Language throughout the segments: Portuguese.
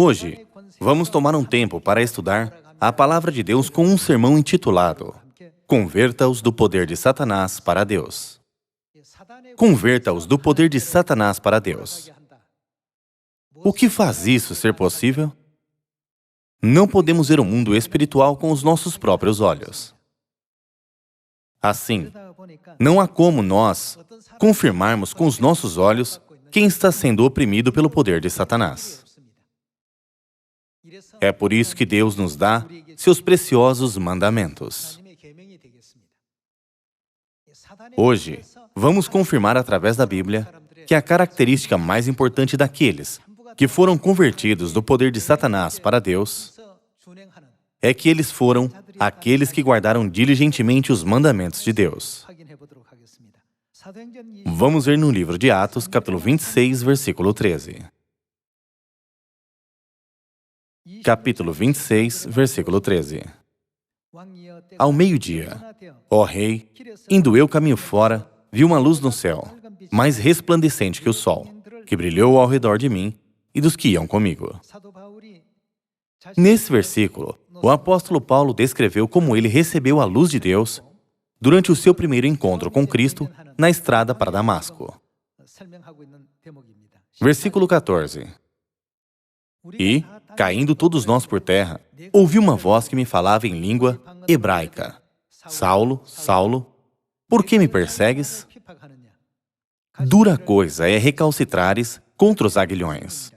Hoje, vamos tomar um tempo para estudar a Palavra de Deus com um sermão intitulado Converta-os do poder de Satanás para Deus. Converta-os do poder de Satanás para Deus. O que faz isso ser possível? Não podemos ver o mundo espiritual com os nossos próprios olhos. Assim, não há como nós confirmarmos com os nossos olhos quem está sendo oprimido pelo poder de Satanás. É por isso que Deus nos dá seus preciosos mandamentos. Hoje, vamos confirmar através da Bíblia que a característica mais importante daqueles que foram convertidos do poder de Satanás para Deus é que eles foram aqueles que guardaram diligentemente os mandamentos de Deus. Vamos ver no livro de Atos, capítulo 26, versículo 13. Capítulo 26, versículo 13. Ao meio-dia, ó rei, indo eu caminho fora, vi uma luz no céu, mais resplandecente que o sol, que brilhou ao redor de mim e dos que iam comigo. Nesse versículo, o apóstolo Paulo descreveu como ele recebeu a luz de Deus durante o seu primeiro encontro com Cristo na estrada para Damasco. Versículo 14. E, caindo todos nós por terra, ouvi uma voz que me falava em língua hebraica. Saulo, Saulo, por que me persegues? Dura coisa é recalcitrares contra os aguilhões.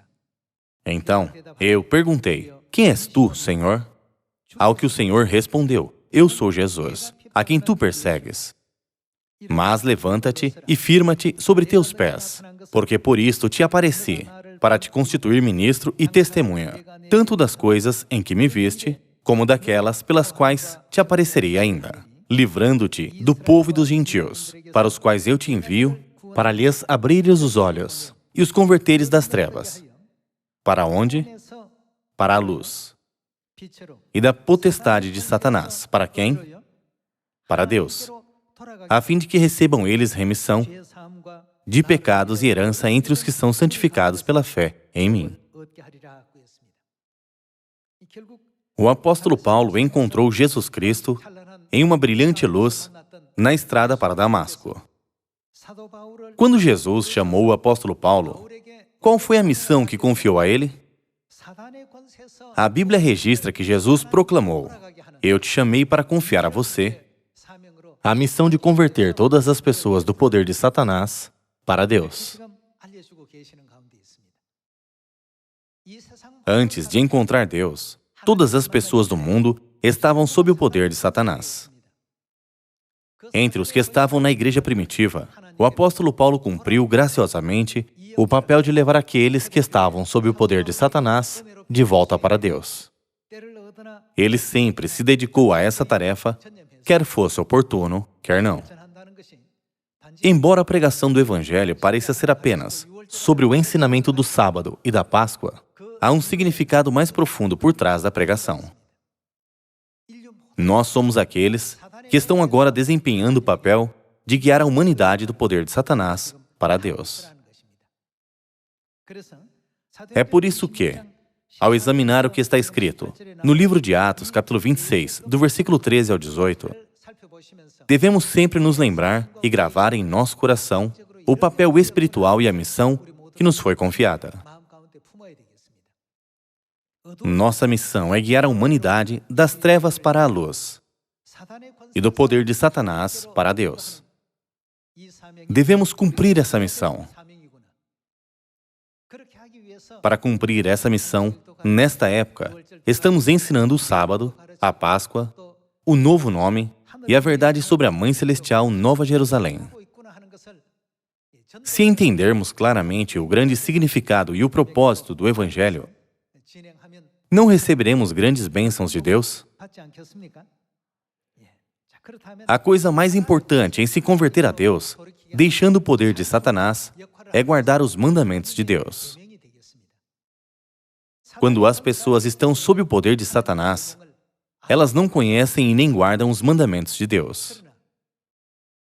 Então, eu perguntei, quem és tu, Senhor? Ao que o Senhor respondeu, eu sou Jesus, a quem tu persegues. Mas levanta-te e firma-te sobre teus pés, porque por isto te apareci, para te constituir ministro e testemunha, tanto das coisas em que me viste, como daquelas pelas quais te aparecerei ainda, livrando-te do povo e dos gentios, para os quais eu te envio, para lhes abrires os olhos e os converteres das trevas. Para onde? Para a luz. E da potestade de Satanás. Para quem? Para Deus, a fim de que recebam eles remissão de pecados e herança entre os que são santificados pela fé em mim. O apóstolo Paulo encontrou Jesus Cristo em uma brilhante luz na estrada para Damasco. Quando Jesus chamou o apóstolo Paulo, qual foi a missão que confiou a ele? A Bíblia registra que Jesus proclamou, eu te chamei para confiar a você a missão de converter todas as pessoas do poder de Satanás para Deus. Antes de encontrar Deus, todas as pessoas do mundo estavam sob o poder de Satanás. Entre os que estavam na igreja primitiva, o apóstolo Paulo cumpriu graciosamente o papel de levar aqueles que estavam sob o poder de Satanás de volta para Deus. Ele sempre se dedicou a essa tarefa, quer fosse oportuno, quer não. Embora a pregação do Evangelho pareça ser apenas sobre o ensinamento do sábado e da Páscoa, há um significado mais profundo por trás da pregação. Nós somos aqueles que estão agora desempenhando o papel de guiar a humanidade do poder de Satanás para Deus. É por isso que, ao examinar o que está escrito no livro de Atos, capítulo 26, do versículo 13 ao 18, devemos sempre nos lembrar e gravar em nosso coração o papel espiritual e a missão que nos foi confiada. Nossa missão é guiar a humanidade das trevas para a luz e do poder de Satanás para Deus. Devemos cumprir essa missão. Para cumprir essa missão, nesta época, estamos ensinando o sábado, a Páscoa, o novo nome e a verdade sobre a Mãe Celestial Nova Jerusalém. Se entendermos claramente o grande significado e o propósito do Evangelho, não receberemos grandes bênçãos de Deus? A coisa mais importante em se converter a Deus, deixando o poder de Satanás, é guardar os mandamentos de Deus. Quando as pessoas estão sob o poder de Satanás, elas não conhecem e nem guardam os mandamentos de Deus.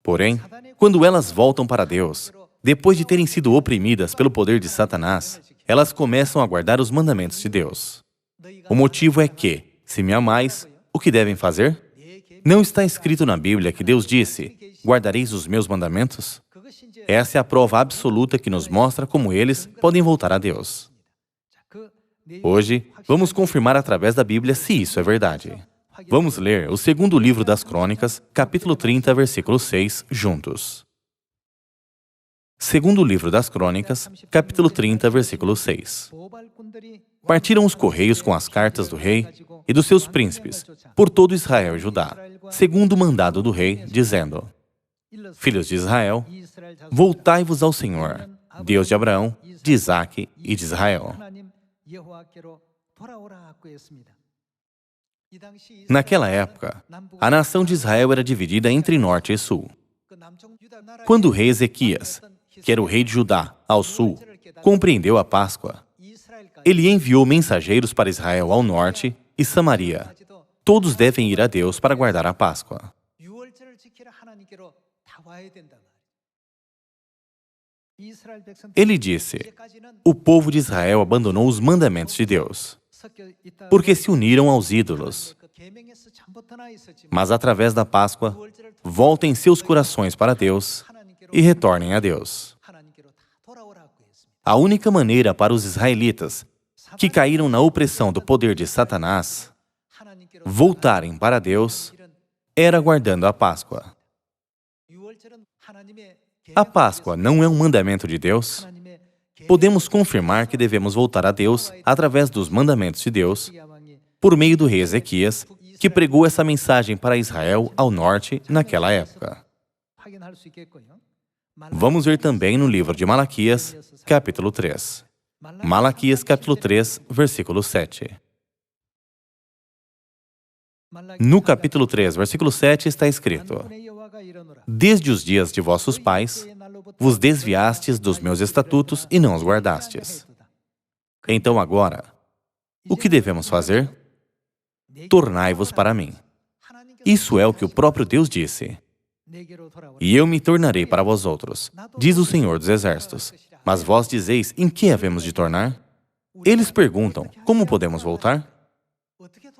Porém, quando elas voltam para Deus, depois de terem sido oprimidas pelo poder de Satanás, elas começam a guardar os mandamentos de Deus. O motivo é que, se me amais, o que devem fazer? Não está escrito na Bíblia que Deus disse, guardareis os meus mandamentos? Essa é a prova absoluta que nos mostra como eles podem voltar a Deus. Hoje, vamos confirmar através da Bíblia se isso é verdade. Vamos ler o segundo livro das Crônicas, capítulo 30, versículo 6, juntos. Segundo livro das Crônicas, capítulo 30, versículo 6. Partiram os correios com as cartas do rei e dos seus príncipes, por todo Israel e Judá, segundo o mandado do rei, dizendo: Filhos de Israel, voltai-vos ao Senhor, Deus de Abraão, de Isaque e de Israel. Naquela época, a nação de Israel era dividida entre norte e sul. Quando o rei Ezequias, que era o rei de Judá, ao sul, compreendeu a Páscoa, ele enviou mensageiros para Israel ao norte e Samaria. Todos devem ir a Deus para guardar a Páscoa. Ele disse: o povo de Israel abandonou os mandamentos de Deus, porque se uniram aos ídolos. Mas através da Páscoa, voltem seus corações para Deus e retornem a Deus. A única maneira para os israelitas, que caíram na opressão do poder de Satanás, voltarem para Deus, era guardando a Páscoa. A Páscoa não é um mandamento de Deus? Podemos confirmar que devemos voltar a Deus através dos mandamentos de Deus, por meio do rei Ezequias, que pregou essa mensagem para Israel ao norte naquela época. Vamos ver também no livro de Malaquias, capítulo 3. Malaquias, capítulo 3, versículo 7. No capítulo 3, versículo 7, está escrito: Desde os dias de vossos pais, vos desviastes dos meus estatutos e não os guardastes. Então agora, o que devemos fazer? Tornai-vos para mim. Isso é o que o próprio Deus disse. E eu me tornarei para vós outros, diz o Senhor dos Exércitos. Mas vós dizeis, em que havemos de tornar? Eles perguntam, como podemos voltar?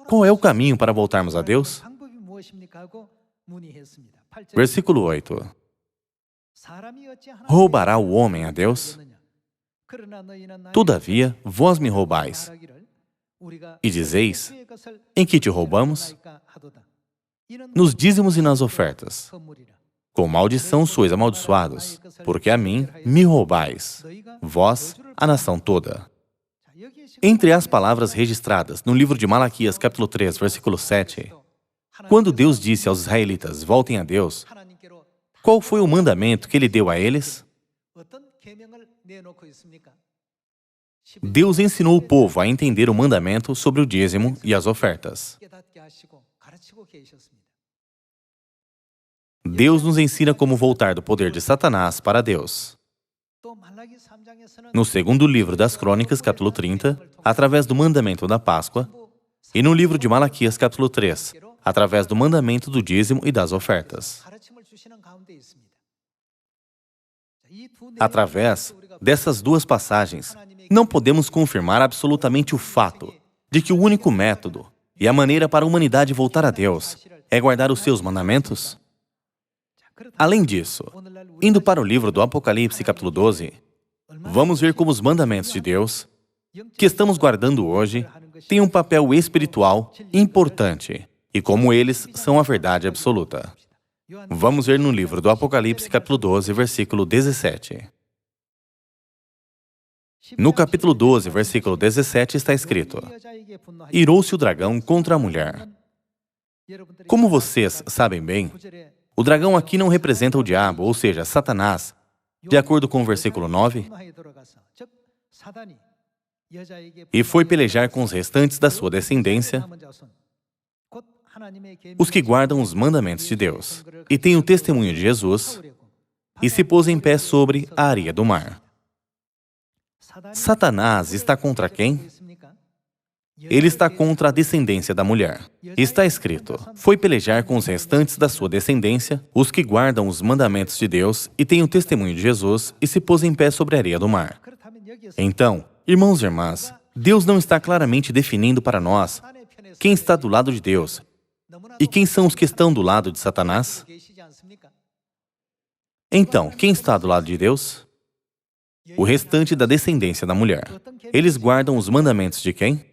Qual é o caminho para voltarmos a Deus? Versículo 8. Roubará o homem a Deus? Todavia, vós me roubais. E dizeis, em que te roubamos? Nos dízimos e nas ofertas. Com maldição sois amaldiçoados, porque a mim me roubais, vós, a nação toda. Entre as palavras registradas no livro de Malaquias, capítulo 3, versículo 7, quando Deus disse aos israelitas, voltem a Deus, qual foi o mandamento que Ele deu a eles? Deus ensinou o povo a entender o mandamento sobre o dízimo e as ofertas. Deus nos ensina como voltar do poder de Satanás para Deus. No segundo livro das Crônicas, capítulo 30, através do mandamento da Páscoa, e no livro de Malaquias, capítulo 3, através do mandamento do dízimo e das ofertas. Através dessas duas passagens, não podemos confirmar absolutamente o fato de que o único método e a maneira para a humanidade voltar a Deus é guardar os seus mandamentos? Além disso, indo para o livro do Apocalipse, capítulo 12, vamos ver como os mandamentos de Deus, que estamos guardando hoje, têm um papel espiritual importante e como eles são a verdade absoluta. Vamos ver no livro do Apocalipse, capítulo 12, versículo 17. No capítulo 12, versículo 17, está escrito: Irou-se o dragão contra a mulher. Como vocês sabem bem, o dragão aqui não representa o diabo, ou seja, Satanás, de acordo com o versículo 9, e foi pelejar com os restantes da sua descendência, os que guardam os mandamentos de Deus, e têm o testemunho de Jesus, e se pôs em pé sobre a areia do mar. Satanás está contra quem? Ele está contra a descendência da mulher. Está escrito, foi pelejar com os restantes da sua descendência, os que guardam os mandamentos de Deus e têm o testemunho de Jesus, e se pôs em pé sobre a areia do mar. Então, Irmãos e irmãs, Deus não está claramente definindo para nós quem está do lado de Deus e quem são os que estão do lado de Satanás. Então, quem está do lado de Deus? O restante da descendência da mulher. Eles guardam os mandamentos de quem?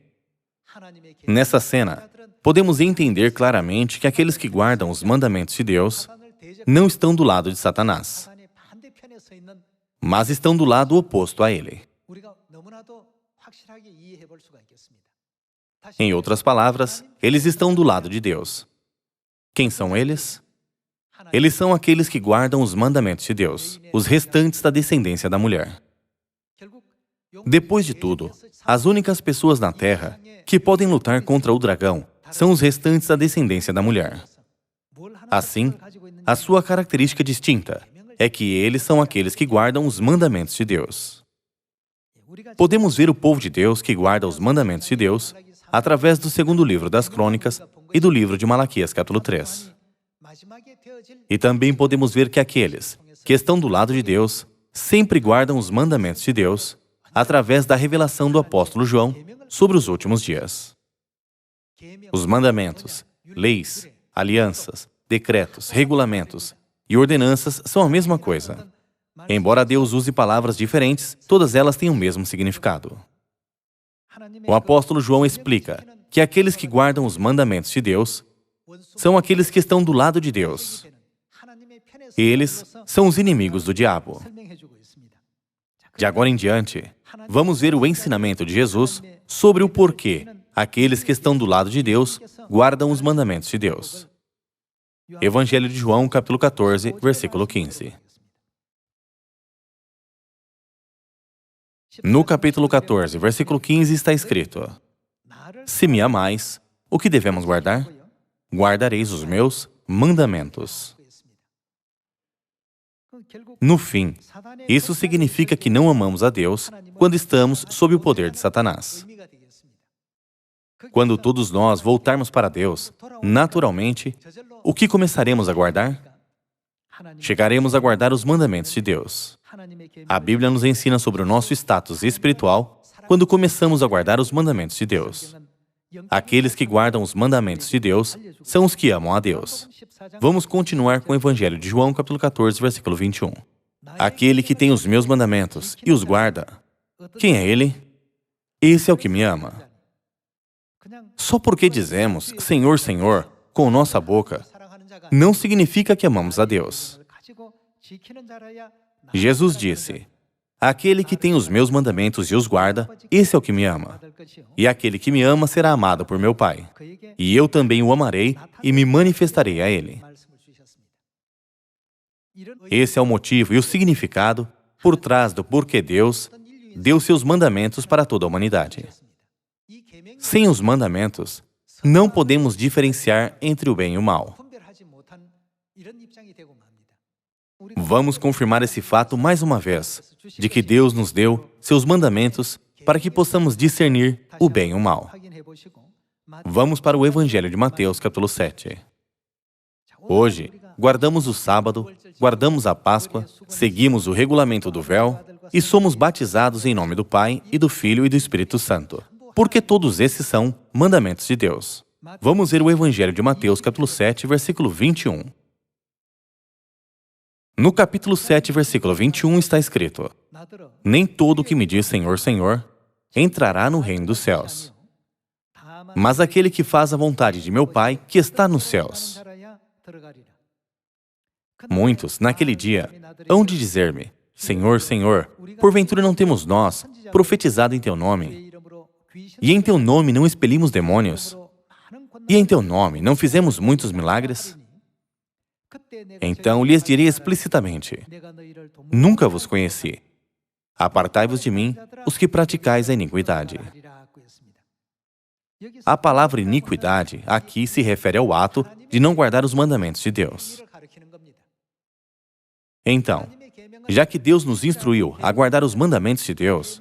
Nessa cena, podemos entender claramente que aqueles que guardam os mandamentos de Deus não estão do lado de Satanás, mas estão do lado oposto a ele. Em outras palavras, eles estão do lado de Deus. Quem são eles? Eles são aqueles que guardam os mandamentos de Deus, os restantes da descendência da mulher. Depois de tudo, as únicas pessoas na Terra que podem lutar contra o dragão são os restantes da descendência da mulher. Assim, a sua característica distinta é que eles são aqueles que guardam os mandamentos de Deus. Podemos ver o povo de Deus que guarda os mandamentos de Deus através do segundo livro das Crônicas e do livro de Malaquias, capítulo 3. E também podemos ver que aqueles que estão do lado de Deus sempre guardam os mandamentos de Deus através da revelação do apóstolo João sobre os últimos dias. Os mandamentos, leis, alianças, decretos, regulamentos e ordenanças são a mesma coisa. Embora Deus use palavras diferentes, todas elas têm o mesmo significado. O apóstolo João explica que aqueles que guardam os mandamentos de Deus são aqueles que estão do lado de Deus. Eles são os inimigos do diabo. De agora em diante, vamos ver o ensinamento de Jesus sobre o porquê aqueles que estão do lado de Deus guardam os mandamentos de Deus. Evangelho de João, capítulo 14, versículo 15. No capítulo 14, versículo 15, está escrito: Se me amais, o que devemos guardar? Guardareis os meus mandamentos. No fim, isso significa que não amamos a Deus quando estamos sob o poder de Satanás. Quando todos nós voltarmos para Deus, naturalmente, o que começaremos a guardar? Chegaremos a guardar os mandamentos de Deus. A Bíblia nos ensina sobre o nosso status espiritual quando começamos a guardar os mandamentos de Deus. Aqueles que guardam os mandamentos de Deus são os que amam a Deus. Vamos continuar com o Evangelho de João, capítulo 14, versículo 21. Aquele que tem os meus mandamentos e os guarda, quem é ele? Esse é o que me ama. Só porque dizemos Senhor, Senhor, com nossa boca, não significa que amamos a Deus. Jesus disse: Aquele que tem os meus mandamentos e os guarda, esse é o que me ama. E aquele que me ama será amado por meu Pai. E eu também o amarei e me manifestarei a ele. Esse é o motivo e o significado por trás do porquê Deus deu seus mandamentos para toda a humanidade. Sem os mandamentos, não podemos diferenciar entre o bem e o mal. Vamos confirmar esse fato mais uma vez, de que Deus nos deu seus mandamentos para que possamos discernir o bem e o mal. Vamos para o Evangelho de Mateus, capítulo 7. Hoje, guardamos o sábado, guardamos a Páscoa, seguimos o regulamento do véu e somos batizados em nome do Pai e do Filho e do Espírito Santo, porque todos esses são mandamentos de Deus. Vamos ver o Evangelho de Mateus, capítulo 7, versículo 21. No capítulo 7, versículo 21, está escrito: Nem todo o que me diz Senhor, Senhor, entrará no reino dos céus, mas aquele que faz a vontade de meu Pai, que está nos céus. Muitos, naquele dia, hão de dizer-me: Senhor, Senhor, porventura não temos nós profetizado em Teu nome? E em Teu nome não expelimos demônios? E em Teu nome não fizemos muitos milagres? Então lhes direi explicitamente: Nunca vos conheci. Apartai-vos de mim, os que praticais a iniquidade. A palavra iniquidade aqui se refere ao ato de não guardar os mandamentos de Deus. Então, já que Deus nos instruiu a guardar os mandamentos de Deus,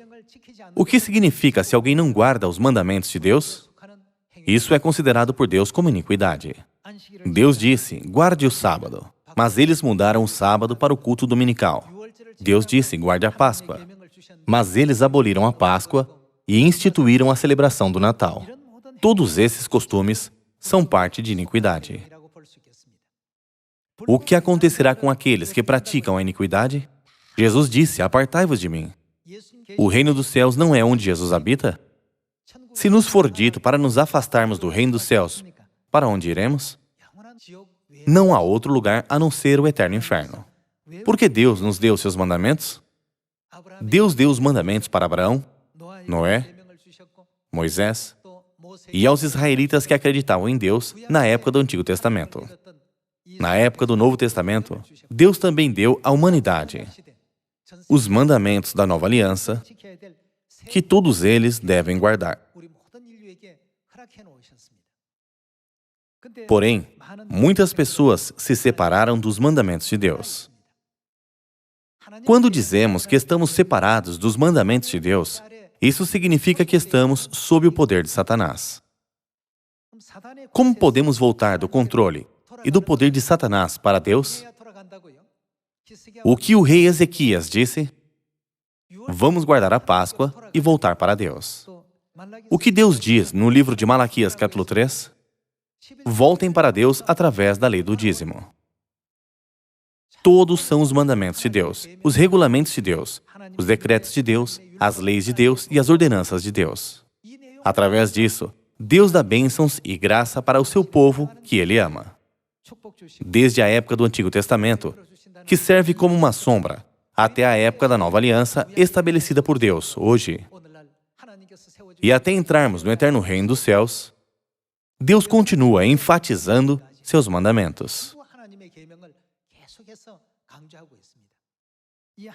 o que significa se alguém não guarda os mandamentos de Deus? Isso é considerado por Deus como iniquidade. Deus disse: guarde o sábado, mas eles mudaram o sábado para o culto dominical. Deus disse: guarde a Páscoa, Mas eles aboliram a Páscoa e instituíram a celebração do Natal. Todos esses costumes são parte de iniquidade. O que acontecerá com aqueles que praticam a iniquidade? Jesus disse: apartai-vos de mim. O reino dos céus não é onde Jesus habita? Se nos for dito para nos afastarmos do reino dos céus, para onde iremos? Não há outro lugar a não ser o eterno inferno. Porque Deus nos deu seus mandamentos? Deus deu os mandamentos para Abraão, Noé, Moisés e aos israelitas que acreditavam em Deus na época do Antigo Testamento. Na época do Novo Testamento, Deus também deu à humanidade os mandamentos da Nova Aliança, que todos eles devem guardar. Porém, muitas pessoas se separaram dos mandamentos de Deus. Quando dizemos que estamos separados dos mandamentos de Deus, isso significa que estamos sob o poder de Satanás. Como podemos voltar do controle e do poder de Satanás para Deus? O que o rei Ezequias disse? Vamos guardar a Páscoa e voltar para Deus. O que Deus diz no livro de Malaquias, capítulo 3? Voltem para Deus através da lei do dízimo. Todos são os mandamentos de Deus, os regulamentos de Deus, os decretos de Deus, as leis de Deus e as ordenanças de Deus. Através disso, Deus dá bênçãos e graça para o seu povo que Ele ama. Desde a época do Antigo Testamento, que serve como uma sombra, até a época da Nova Aliança estabelecida por Deus, hoje. E até entrarmos no eterno reino dos céus, Deus continua enfatizando seus mandamentos.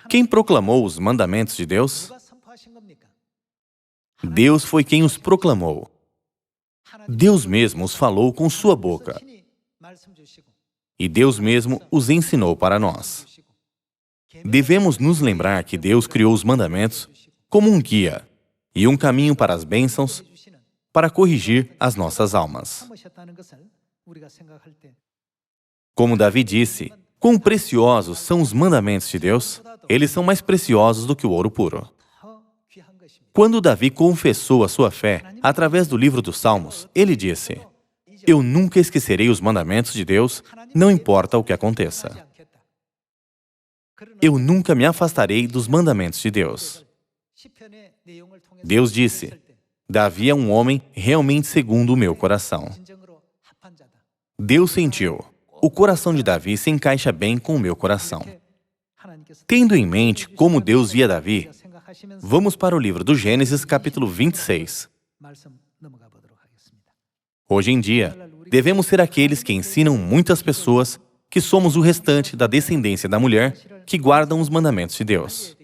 Quem proclamou os mandamentos de Deus? Deus foi quem os proclamou. Deus mesmo os falou com sua boca. E Deus mesmo os ensinou para nós. Devemos nos lembrar que Deus criou os mandamentos como um guia e um caminho para as bênçãos para corrigir as nossas almas. Como Davi disse, quão preciosos são os mandamentos de Deus? Eles são mais preciosos do que o ouro puro. Quando Davi confessou a sua fé através do livro dos Salmos, ele disse: eu nunca esquecerei os mandamentos de Deus, não importa o que aconteça. Eu nunca me afastarei dos mandamentos de Deus. Deus disse: Davi é um homem realmente segundo o meu coração. Deus sentiu: o coração de Davi se encaixa bem com o meu coração. Tendo em mente como Deus via Davi, vamos para o livro do Gênesis, capítulo 26. Hoje em dia, devemos ser aqueles que ensinam muitas pessoas que somos o restante da descendência da mulher que guardam os mandamentos de Deus.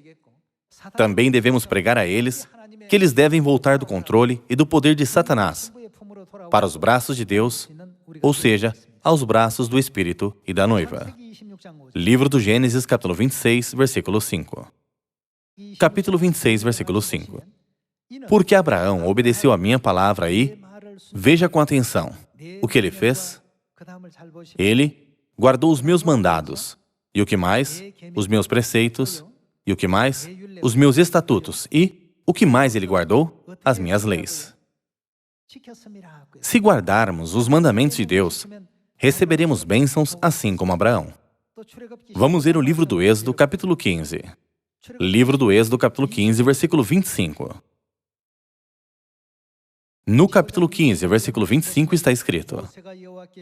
Também devemos pregar a eles que eles devem voltar do controle e do poder de Satanás para os braços de Deus, ou seja, aos braços do Espírito e da noiva. Livro do Gênesis, capítulo 26, versículo 5. Capítulo 26, versículo 5. Porque Abraão obedeceu a minha palavra e, veja com atenção, o que ele fez? Ele guardou os meus mandados. E o que mais? Os meus preceitos. E o que mais? Os meus estatutos. E o que mais ele guardou? As minhas leis. Se guardarmos os mandamentos de Deus, receberemos bênçãos assim como Abraão. Vamos ver o livro do Êxodo, capítulo 15. Livro do Êxodo, capítulo 15, versículo 25. No capítulo 15, versículo 25 está escrito: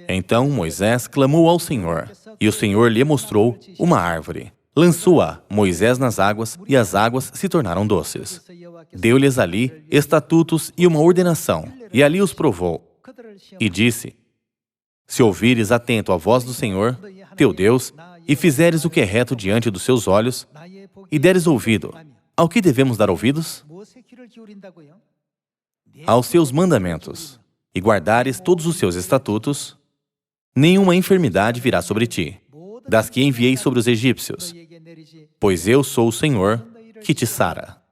então Moisés clamou ao Senhor, e o Senhor lhe mostrou uma árvore. Lançou-a Moisés nas águas, e as águas se tornaram doces. Deu-lhes ali estatutos e uma ordenação, e ali os provou. E disse: se ouvires atento a voz do Senhor, teu Deus, e fizeres o que é reto diante dos seus olhos, e deres ouvido, ao que devemos dar ouvidos? Aos seus mandamentos, e guardares todos os seus estatutos, nenhuma enfermidade virá sobre ti, das que enviei sobre os egípcios, pois eu sou o Senhor que te sara.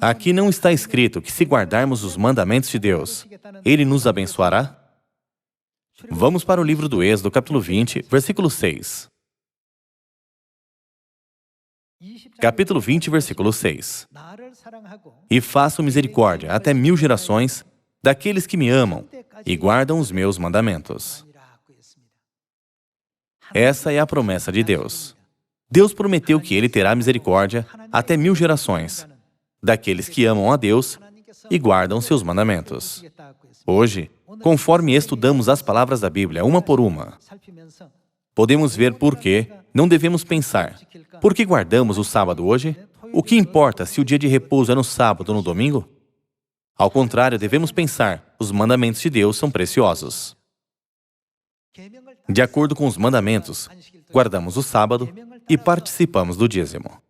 Aqui não está escrito que se guardarmos os mandamentos de Deus, Ele nos abençoará? Vamos para o livro do Êxodo, capítulo 20, versículo 6. Capítulo 20, versículo 6. E faço misericórdia até 1000 gerações daqueles que me amam e guardam os meus mandamentos. Essa é a promessa de Deus. Deus prometeu que Ele terá misericórdia até 1000 gerações daqueles que amam a Deus e guardam seus mandamentos. Hoje, conforme estudamos as palavras da Bíblia uma por uma, podemos ver por que não devemos pensar: por que guardamos o sábado hoje? O que importa se o dia de repouso é no sábado ou no domingo? Ao contrário, devemos pensar: os mandamentos de Deus são preciosos. De acordo com os mandamentos, guardamos o sábado e participamos do dízimo.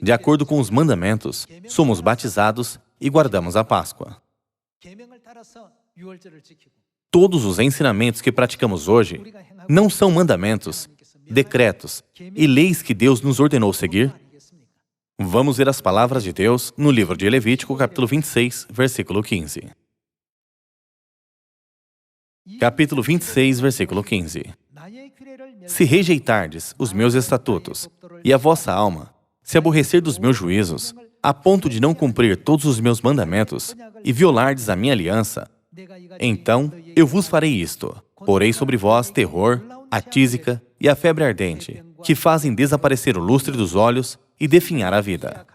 De acordo com os mandamentos, somos batizados e guardamos a Páscoa. Todos os ensinamentos que praticamos hoje não são mandamentos, decretos e leis que Deus nos ordenou seguir? Vamos ver as palavras de Deus no livro de Levítico, capítulo 26, versículo 15. Capítulo 26, versículo 15. Se rejeitardes os meus estatutos e a vossa alma se aborrecer dos meus juízos, a ponto de não cumprir todos os meus mandamentos e violardes a minha aliança, então eu vos farei isto: porei sobre vós terror, a tísica e a febre ardente, que fazem desaparecer o lustre dos olhos e definhar a vida.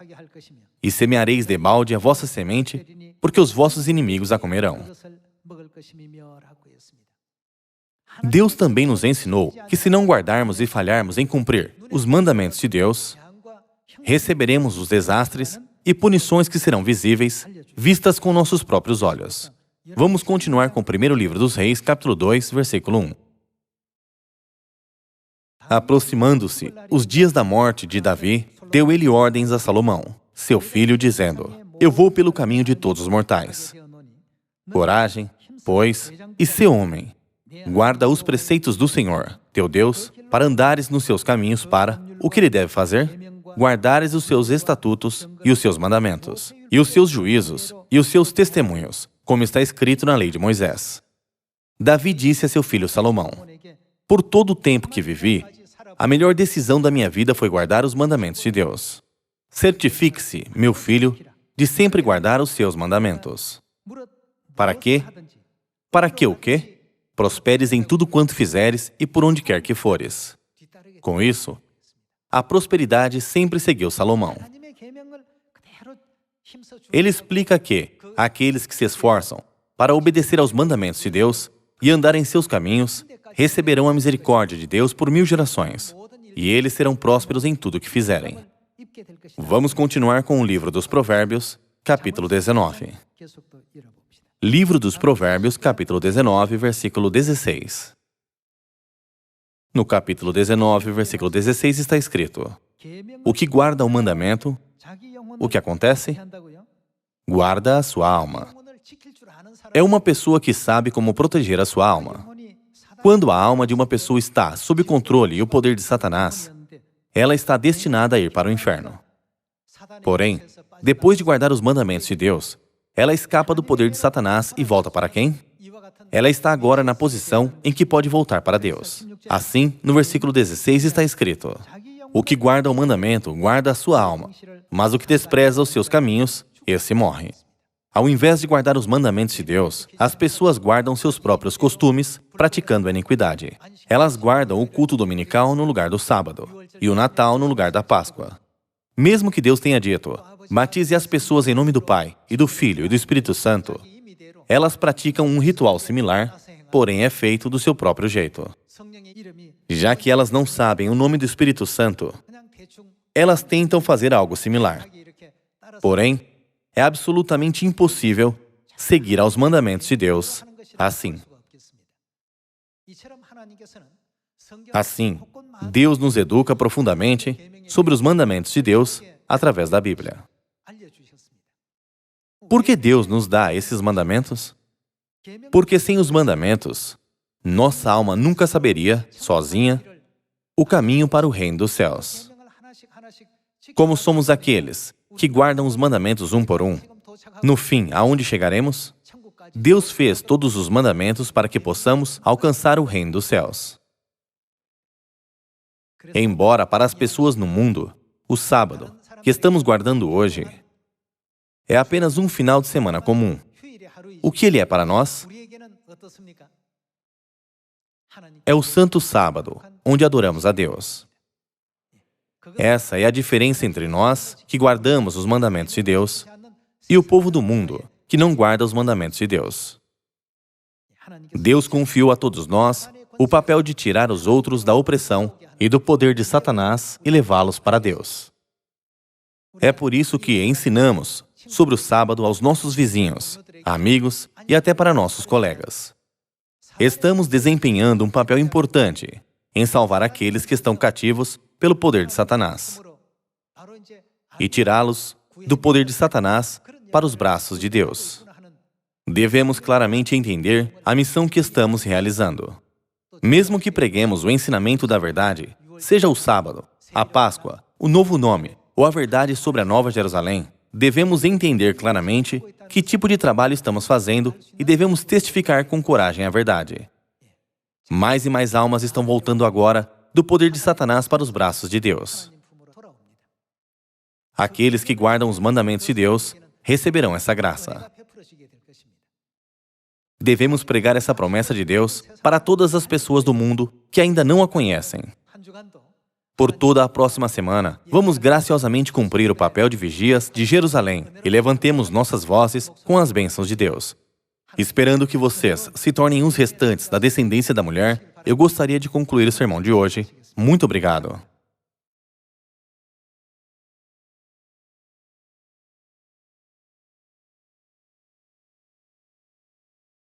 E semeareis debalde a vossa semente, porque os vossos inimigos a comerão. Deus também nos ensinou que se não guardarmos e falharmos em cumprir os mandamentos de Deus, receberemos os desastres e punições que serão visíveis, vistas com nossos próprios olhos. Vamos continuar com o primeiro livro dos Reis, capítulo 2, versículo 1. Aproximando-se os dias da morte de Davi, deu ele ordens a Salomão, seu filho, dizendo: eu vou pelo caminho de todos os mortais. Coragem, pois, e sê homem. Guarda os preceitos do Senhor, teu Deus, para andares nos seus caminhos para, o que ele deve fazer? Guardares os seus estatutos e os seus mandamentos, e os seus juízos e os seus testemunhos, como está escrito na lei de Moisés. Davi disse a seu filho Salomão: por todo o tempo que vivi, a melhor decisão da minha vida foi guardar os mandamentos de Deus. Certifique-se, meu filho, de sempre guardar os seus mandamentos. Para quê? Para que o quê? Prosperes em tudo quanto fizeres e por onde quer que fores. Com isso, a prosperidade sempre seguiu Salomão. Ele explica que aqueles que se esforçam para obedecer aos mandamentos de Deus e andar em seus caminhos receberão a misericórdia de Deus por 1000 gerações, e eles serão prósperos em tudo o que fizerem. Vamos continuar com o livro dos Provérbios, capítulo 19. Livro dos Provérbios, capítulo 19, versículo 16. No capítulo 19, versículo 16 está escrito: o que guarda o mandamento, o que acontece? Guarda a sua alma. É uma pessoa que sabe como proteger a sua alma. Quando a alma de uma pessoa está sob o controle e o poder de Satanás, ela está destinada a ir para o inferno. Porém, depois de guardar os mandamentos de Deus, ela escapa do poder de Satanás e volta para quem? Ela está agora na posição em que pode voltar para Deus. Assim, no versículo 16 está escrito: o que guarda o mandamento, guarda a sua alma, mas o que despreza os seus caminhos, esse morre. Ao invés de guardar os mandamentos de Deus, as pessoas guardam seus próprios costumes, praticando a iniquidade. Elas guardam o culto dominical no lugar do sábado, e o Natal no lugar da Páscoa. Mesmo que Deus tenha dito: batize as pessoas em nome do Pai, e do Filho e do Espírito Santo, elas praticam um ritual similar, porém é feito do seu próprio jeito. Já que elas não sabem o nome do Espírito Santo, elas tentam fazer algo similar. Porém, é absolutamente impossível seguir aos mandamentos de Deus assim. Assim, Deus nos educa profundamente sobre os mandamentos de Deus através da Bíblia. Por que Deus nos dá esses mandamentos? Porque sem os mandamentos, nossa alma nunca saberia, sozinha, o caminho para o reino dos céus. Como somos aqueles que guardam os mandamentos um por um, no fim, aonde chegaremos? Deus fez todos os mandamentos para que possamos alcançar o reino dos céus. Embora para as pessoas no mundo, O sábado, que estamos guardando hoje, é apenas um final de semana comum. O que ele é para nós? É o Santo Sábado, onde adoramos a Deus. Essa é a diferença entre nós, que guardamos os mandamentos de Deus, e o povo do mundo, que não guarda os mandamentos de Deus. Deus confiou a todos nós o papel de tirar os outros da opressão e do poder de Satanás e levá-los para Deus. É por isso que ensinamos sobre o sábado aos nossos vizinhos, amigos e até para nossos colegas. Estamos desempenhando um papel importante em salvar aqueles que estão cativos pelo poder de Satanás e tirá-los do poder de Satanás para os braços de Deus. Devemos claramente entender a missão que estamos realizando. Mesmo que preguemos o ensinamento da verdade, seja o sábado, a Páscoa, o novo nome ou a verdade sobre a Nova Jerusalém, devemos entender claramente que tipo de trabalho estamos fazendo e devemos testificar com coragem a verdade. Mais e mais almas estão voltando agora do poder de Satanás para os braços de Deus. Aqueles que guardam os mandamentos de Deus receberão essa graça. Devemos pregar essa promessa de Deus para todas as pessoas do mundo que ainda não a conhecem. Por toda a próxima semana, vamos graciosamente cumprir o papel de vigias de Jerusalém e levantemos nossas vozes com as bênçãos de Deus. Esperando que vocês se tornem os restantes da descendência da mulher, eu gostaria de concluir o sermão de hoje. Muito obrigado.